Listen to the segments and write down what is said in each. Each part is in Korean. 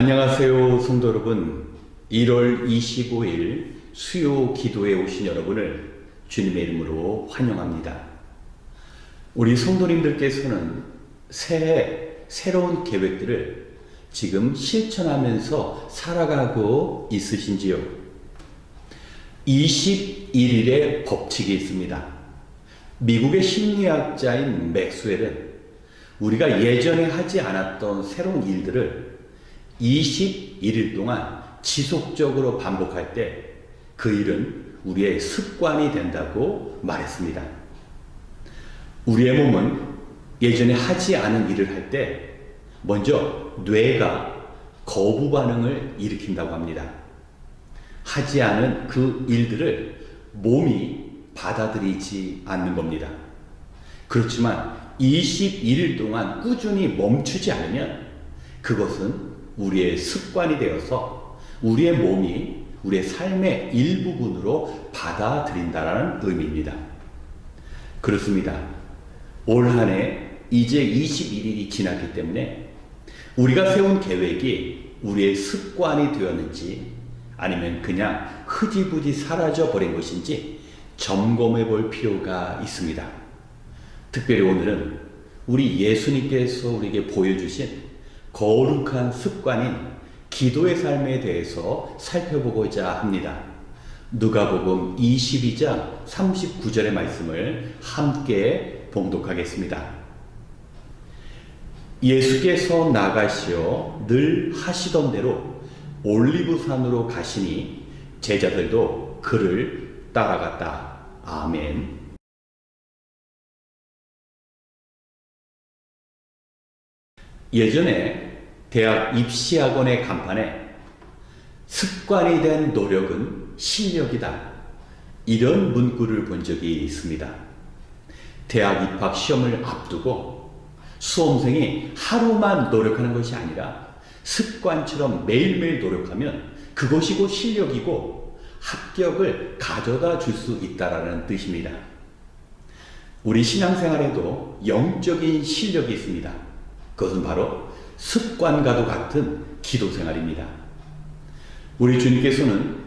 안녕하세요, 성도 여러분. 1월 25일 수요 기도에 오신 여러분을 주님의 이름으로 환영합니다. 우리 성도님들께서는 새해 새로운 계획들을 지금 실천하면서 살아가고 있으신지요? 21일의 법칙이 있습니다. 미국의 심리학자인 맥스웰은 우리가 예전에 하지 않았던 새로운 일들을 21일 동안 지속적으로 반복할 때 그 일은 우리의 습관이 된다고 말했습니다. 우리의 몸은 예전에 하지 않은 일을 할 때 먼저 뇌가 거부 반응을 일으킨다고 합니다. 하지 않은 그 일들을 몸이 받아들이지 않는 겁니다. 그렇지만 21일 동안 꾸준히 멈추지 않으면 그것은 우리의 습관이 되어서 우리의 몸이 우리의 삶의 일부분으로 받아들인다는 의미입니다. 그렇습니다. 올 한 해 이제 21일이 지났기 때문에 우리가 세운 계획이 우리의 습관이 되었는지 아니면 그냥 흐지부지 사라져 버린 것인지 점검해 볼 필요가 있습니다. 특별히 오늘은 우리 예수님께서 우리에게 보여주신 거룩한 습관인 기도의 삶에 대해서 살펴보고자 합니다. 누가복음 22장 39절의 말씀을 함께 봉독하겠습니다. 예수께서 나가시어 늘 하시던 대로 올리브산으로 가시니 제자들도 그를 따라갔다. 아멘. 예전에 대학 입시학원의 간판에 습관이 된 노력은 실력이다. 이런 문구를 본 적이 있습니다. 대학 입학 시험을 앞두고 수험생이 하루만 노력하는 것이 아니라 습관처럼 매일매일 노력하면 그것이 곧 실력이고 합격을 가져다 줄 수 있다는 뜻입니다. 우리 신앙생활에도 영적인 실력이 있습니다. 그것은 바로 습관과도 같은 기도 생활입니다. 우리 주님께서는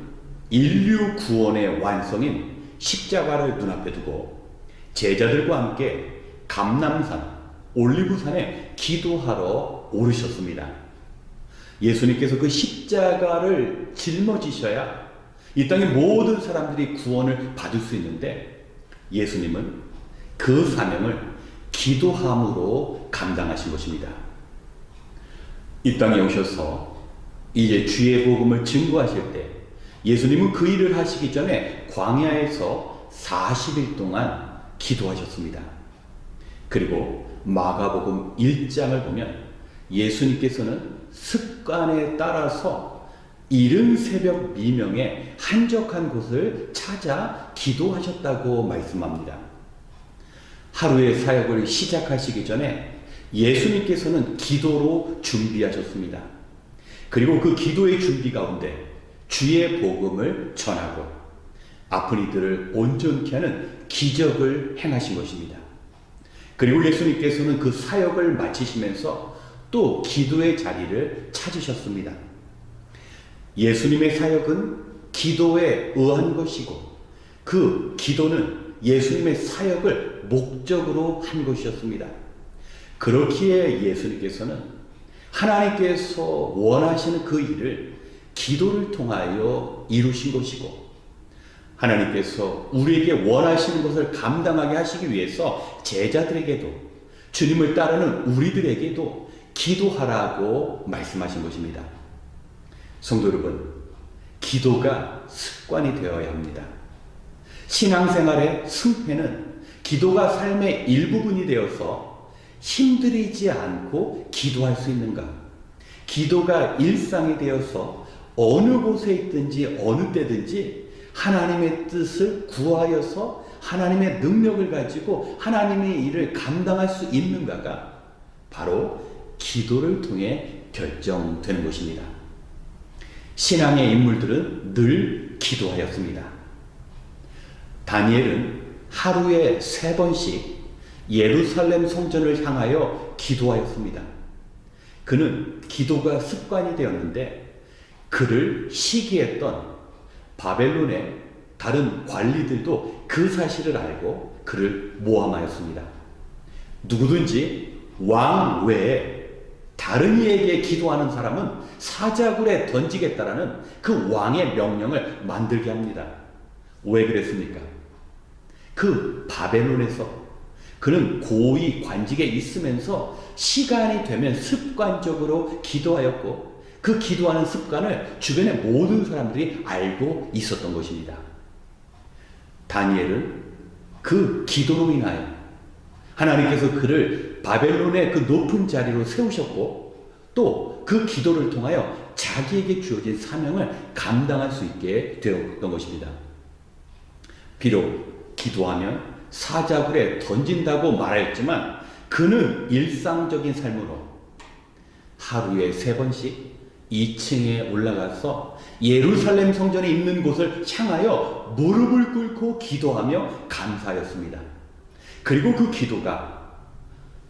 인류 구원의 완성인 십자가를 눈앞에 두고 제자들과 함께 감람산, 올리브산에 기도하러 오르셨습니다. 예수님께서 그 십자가를 짊어지셔야 이 땅의 모든 사람들이 구원을 받을 수 있는데 예수님은 그 사명을 기도함으로 감당하신 것입니다. 이 땅에 오셔서 이제 주의 복음을 증거하실 때 예수님은 그 일을 하시기 전에 광야에서 40일 동안 기도하셨습니다. 그리고 마가복음 1장을 보면 예수님께서는 습관에 따라서 이른 새벽 미명에 한적한 곳을 찾아 기도하셨다고 말씀합니다. 하루의 사역을 시작하시기 전에 예수님께서는 기도로 준비하셨습니다. 그리고 그 기도의 준비 가운데 주의 복음을 전하고 아픈 이들을 온전케 하는 기적을 행하신 것입니다. 그리고 예수님께서는 그 사역을 마치시면서 또 기도의 자리를 찾으셨습니다. 예수님의 사역은 기도에 의한 것이고 그 기도는 예수님의 사역을 목적으로 한 것이었습니다. 그렇기에 예수님께서는 하나님께서 원하시는 그 일을 기도를 통하여 이루신 것이고 하나님께서 우리에게 원하시는 것을 감당하게 하시기 위해서 제자들에게도 주님을 따르는 우리들에게도 기도하라고 말씀하신 것입니다. 성도 여러분, 기도가 습관이 되어야 합니다. 신앙생활의 승패는 기도가 삶의 일부분이 되어서 힘들이지 않고 기도할 수 있는가? 기도가 일상이 되어서 어느 곳에 있든지 어느 때든지 하나님의 뜻을 구하여서 하나님의 능력을 가지고 하나님의 일을 감당할 수 있는가가 바로 기도를 통해 결정되는 것입니다. 신앙의 인물들은 늘 기도하였습니다. 다니엘은 하루에 3번씩 예루살렘 성전을 향하여 기도하였습니다. 그는 기도가 습관이 되었는데 그를 시기했던 바벨론의 다른 관리들도 그 사실을 알고 그를 모함하였습니다. 누구든지 왕 외에 다른 이에게 기도하는 사람은 사자굴에 던지겠다라는 그 왕의 명령을 만들게 합니다. 왜 그랬습니까? 그 바벨론에서 그는 고위 관직에 있으면서 시간이 되면 습관적으로 기도하였고 그 기도하는 습관을 주변의 모든 사람들이 알고 있었던 것입니다. 다니엘은 그 기도로 인하여 하나님께서 그를 바벨론의 그 높은 자리로 세우셨고 또 그 기도를 통하여 자기에게 주어진 사명을 감당할 수 있게 되었던 것입니다. 비록 기도하면 사자굴에 던진다고 말했지만 그는 일상적인 삶으로 하루에 3번씩 2층에 올라가서 예루살렘 성전에 있는 곳을 향하여 무릎을 꿇고 기도하며 감사하였습니다. 그리고 그 기도가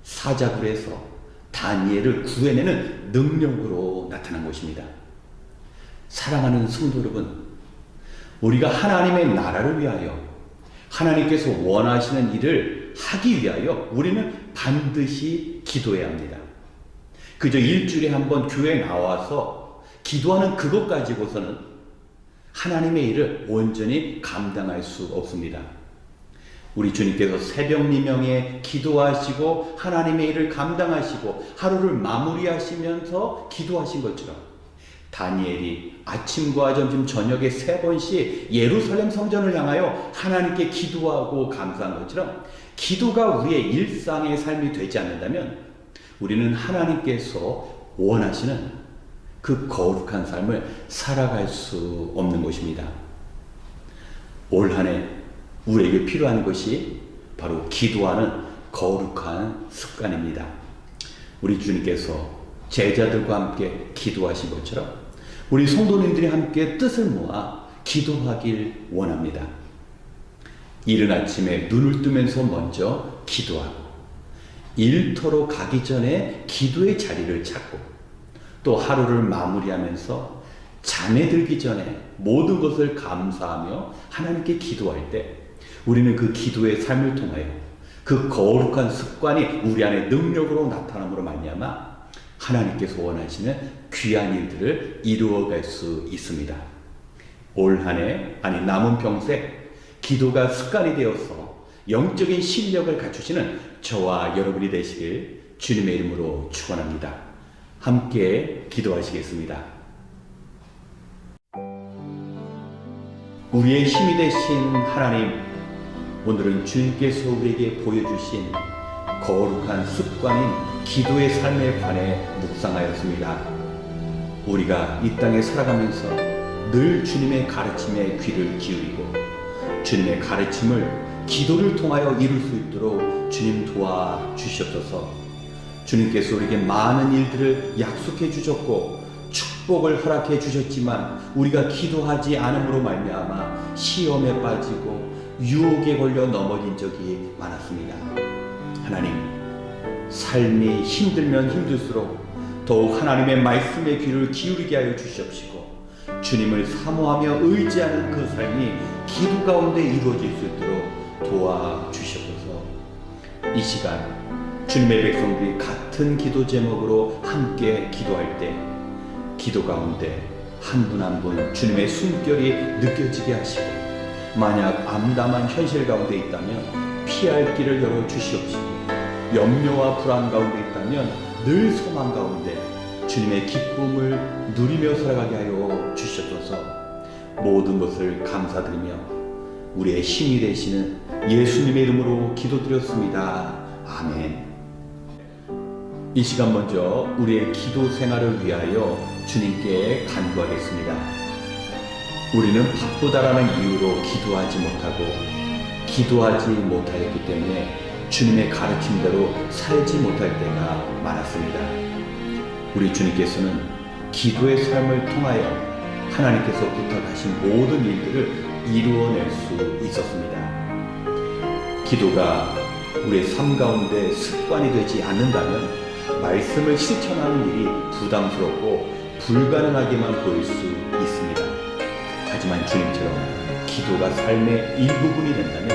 사자굴에서 다니엘을 구해내는 능력으로 나타난 것입니다. 사랑하는 성도 여러분, 우리가 하나님의 나라를 위하여 하나님께서 원하시는 일을 하기 위하여 우리는 반드시 기도해야 합니다. 그저 일주일에 한 번 교회에 나와서 기도하는 그것 가지고서는 하나님의 일을 온전히 감당할 수 없습니다. 우리 주님께서 새벽 미명에 기도하시고 하나님의 일을 감당하시고 하루를 마무리하시면서 기도하신 것처럼 다니엘이 아침과 점심 저녁에 3번씩 예루살렘 성전을 향하여 하나님께 기도하고 감사한 것처럼 기도가 우리의 일상의 삶이 되지 않는다면 우리는 하나님께서 원하시는 그 거룩한 삶을 살아갈 수 없는 것입니다. 올 한 해 우리에게 필요한 것이 바로 기도하는 거룩한 습관입니다. 우리 주님께서 제자들과 함께 기도하신 것처럼 우리 성도님들이 함께 뜻을 모아 기도하길 원합니다. 이른 아침에 눈을 뜨면서 먼저 기도하고 일터로 가기 전에 기도의 자리를 찾고 또 하루를 마무리하면서 잠에 들기 전에 모든 것을 감사하며 하나님께 기도할 때 우리는 그 기도의 삶을 통하여 그 거룩한 습관이 우리 안에 능력으로 나타남으로 말미암아 하나님께서 원하시는 귀한 일들을 이루어갈 수 있습니다. 올 한 해 아니 남은 평생 기도가 습관이 되어서 영적인 실력을 갖추시는 저와 여러분이 되시길 주님의 이름으로 축원합니다. 함께 기도하시겠습니다. 우리의 힘이 되신 하나님, 오늘은 주님께서 우리에게 보여주신 거룩한 습관인 기도의 삶에 관해 묵상하였습니다. 우리가 이 땅에 살아가면서 늘 주님의 가르침에 귀를 기울이고 주님의 가르침을 기도를 통하여 이룰 수 있도록 주님 도와주시옵소서. 주님께서 우리에게 많은 일들을 약속해 주셨고 축복을 허락해 주셨지만 우리가 기도하지 않음으로 말미암아 시험에 빠지고 유혹에 걸려 넘어진 적이 많았습니다. 하나님, 삶이 힘들면 힘들수록 더욱 하나님의 말씀에 귀를 기울이게 하여 주시옵시고 주님을 사모하며 의지하는 그 삶이 기도 가운데 이루어질 수 있도록 도와주시옵소서. 이 시간 주님의 백성들이 같은 기도 제목으로 함께 기도할 때 기도 가운데 한 분 한 분 주님의 숨결이 느껴지게 하시고 만약 암담한 현실 가운데 있다면 피할 길을 열어 주시옵시고 염려와 불안 가운데 있다면 늘 소망 가운데 주님의 기쁨을 누리며 살아가게 하여 주시옵소서. 모든 것을 감사드리며 우리의 힘이 되시는 예수님의 이름으로 기도드렸습니다. 아멘. 이 시간 먼저 우리의 기도 생활을 위하여 주님께 간구하겠습니다. 우리는 바쁘다라는 이유로 기도하지 못하고 기도하지 못하였기 때문에 주님의 가르침대로 살지 못할 때가 많았습니다. 우리 주님께서는 기도의 삶을 통하여 하나님께서 부탁하신 모든 일들을 이루어낼 수 있었습니다. 기도가 우리의 삶 가운데 습관이 되지 않는다면 말씀을 실천하는 일이 부담스럽고 불가능하게만 보일 수 있습니다. 하지만 주님처럼 기도가 삶의 일부분이 된다면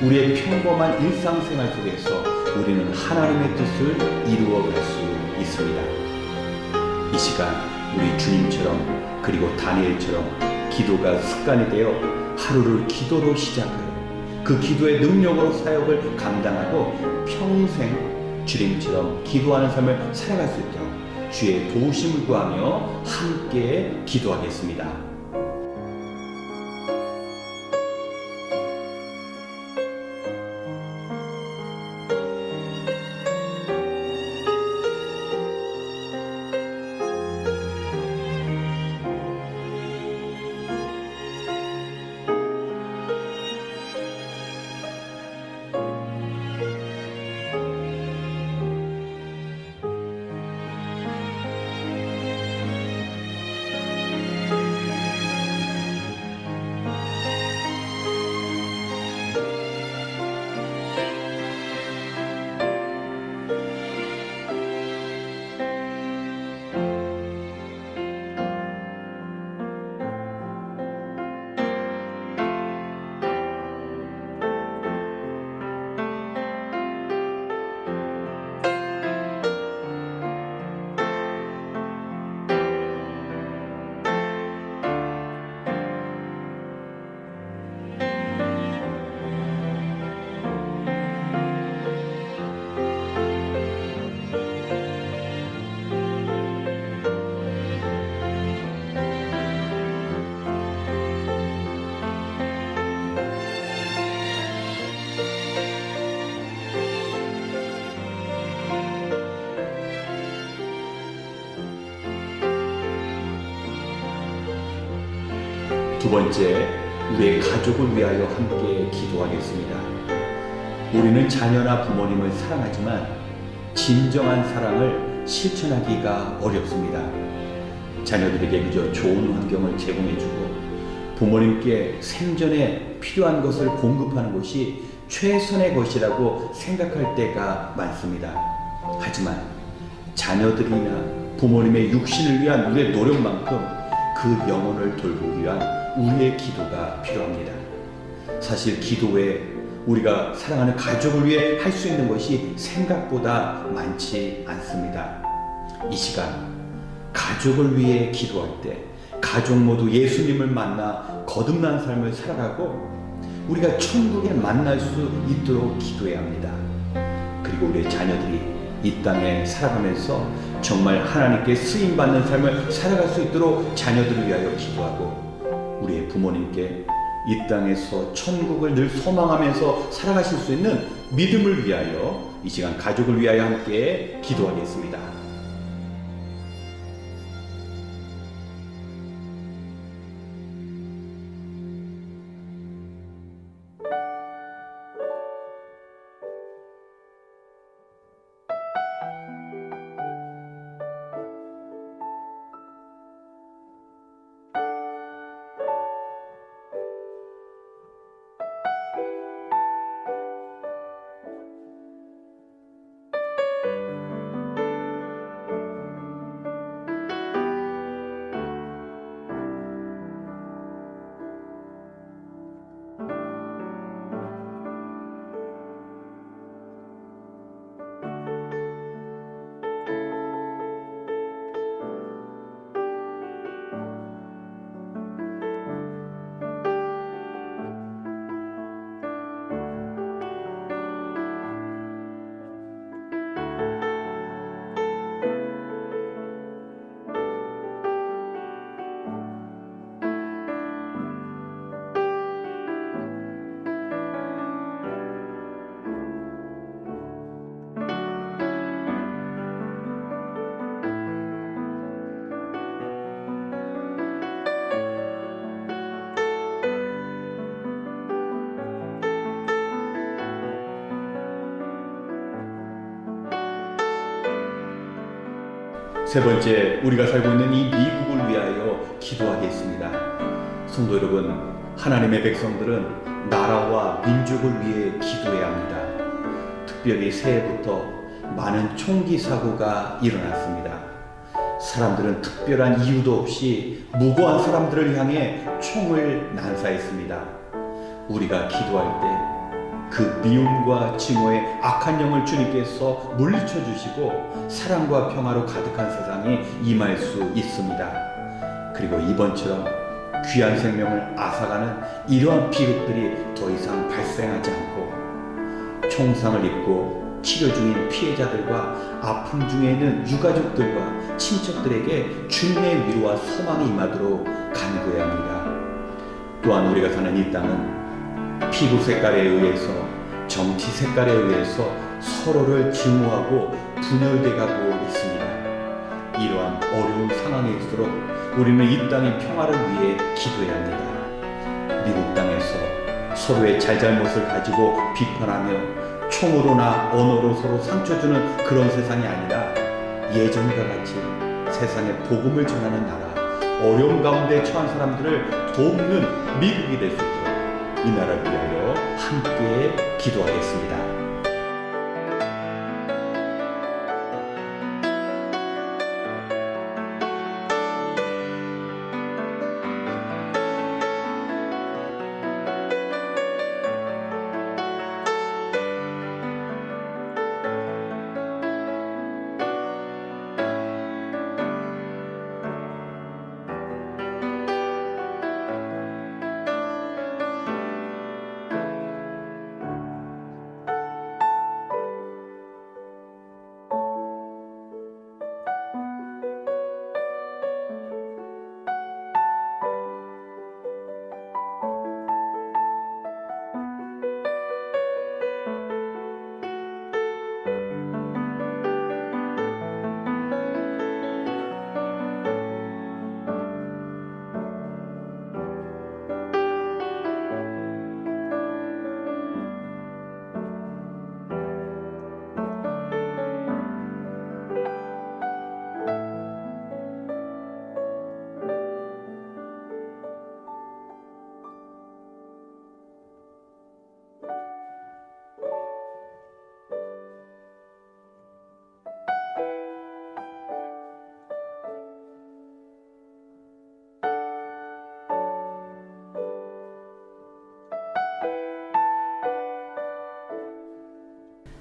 우리의 평범한 일상생활 속에서 우리는 하나님의 뜻을 이루어갈 수 있습니다. 이 시간 우리 주님처럼 그리고 다니엘처럼 기도가 습관이 되어 하루를 기도로 시작하여 그 기도의 능력으로 사역을 감당하고 평생 주님처럼 기도하는 삶을 살아갈 수 있도록 주의 도우심을 구하며 함께 기도하겠습니다. 두 번째, 우리의 가족을 위하여 함께 기도하겠습니다. 우리는 자녀나 부모님을 사랑하지만 진정한 사랑을 실천하기가 어렵습니다. 자녀들에게 그저 좋은 환경을 제공해주고 부모님께 생전에 필요한 것을 공급하는 것이 최선의 것이라고 생각할 때가 많습니다. 하지만 자녀들이나 부모님의 육신을 위한 우리의 노력만큼 그 영혼을 돌보기 위한 우리의 기도가 필요합니다. 사실 기도 외에 우리가 사랑하는 가족을 위해 할 수 있는 것이 생각보다 많지 않습니다. 이 시간 가족을 위해 기도할 때 가족 모두 예수님을 만나 거듭난 삶을 살아가고 우리가 천국에 만날 수 있도록 기도해야 합니다. 그리고 우리의 자녀들이 이 땅에 살아가면서 정말 하나님께 쓰임받는 삶을 살아갈 수 있도록 자녀들을 위하여 기도하고 우리의 부모님께 이 땅에서 천국을 늘 소망하면서 살아가실 수 있는 믿음을 위하여 이 시간 가족을 위하여 함께 기도하겠습니다. 세 번째, 우리가 살고 있는 이 미국을 위하여 기도하겠습니다. 성도 여러분, 하나님의 백성들은 나라와 민족을 위해 기도해야 합니다. 특별히 새해부터 많은 총기 사고가 일어났습니다. 사람들은 특별한 이유도 없이 무고한 사람들을 향해 총을 난사했습니다. 우리가 기도할 때 그 미움과 증오의 악한 영을 주님께서 물리쳐 주시고 사랑과 평화로 가득한 세상이 임할 수 있습니다. 그리고 이번처럼 귀한 생명을 앗아가는 이러한 비극들이 더 이상 발생하지 않고 총상을 입고 치료 중인 피해자들과 아픔 중에 있는 유가족들과 친척들에게 주님의 위로와 소망이 임하도록 간구해야 합니다. 또한 우리가 사는 이 땅은 피부 색깔에 의해서, 정치 색깔에 의해서 서로를 증오하고 분열돼 가고 있습니다. 이러한 어려운 상황일수록 우리는 이 땅의 평화를 위해 기도해야 합니다. 미국 땅에서 서로의 잘잘못을 가지고 비판하며 총으로나 언어로 서로 상처 주는 그런 세상이 아니라 예전과 같이 세상에 복음을 전하는 나라, 어려운 가운데 처한 사람들을 돕는 미국이 될 수 있도록 이 나라를 위하여 함께 기도하겠습니다.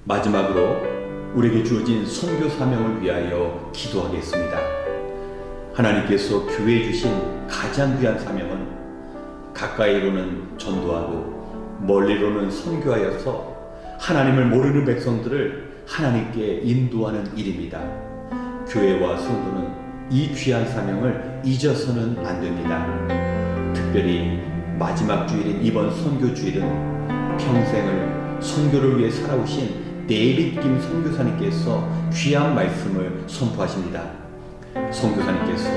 마지막으로 우리에게 주어진 선교 사명을 위하여 기도하겠습니다. 하나님께서 교회에 주신 가장 귀한 사명은 가까이로는 전도하고 멀리로는 선교하여서 하나님을 모르는 백성들을 하나님께 인도하는 일입니다. 교회와 성도는 이 귀한 사명을 잊어서는 안 됩니다. 특별히 마지막 주일인 이번 선교 주일은 평생을 선교를 위해 살아오신 데이빗 김 선교사님께서 귀한 말씀을 선포하십니다. 선교사님께서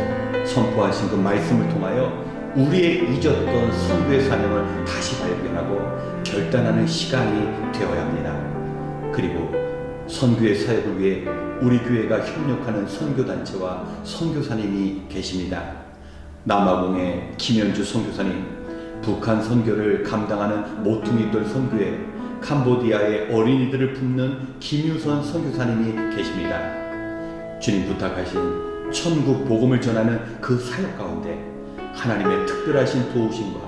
선포하신 그 말씀을 통하여 우리의 잊었던 선교의 사명을 다시 발견하고 결단하는 시간이 되어야 합니다. 그리고 선교의 사역을 위해 우리 교회가 협력하는 선교단체와 선교사님이 계십니다. 남아공의 김현주 선교사님, 북한 선교를 감당하는 모퉁이돌 선교회, 캄보디아의 어린이들을 품는 김유선 선교사님이 계십니다. 주님 부탁하신 천국 복음을 전하는 그 사역 가운데 하나님의 특별하신 도우심과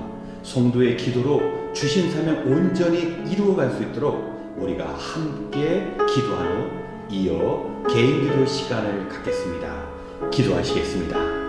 성도의 기도로 주신 사명 온전히 이루어갈 수 있도록 우리가 함께 기도한 후 이어 개인 기도 시간을 갖겠습니다. 기도하시겠습니다.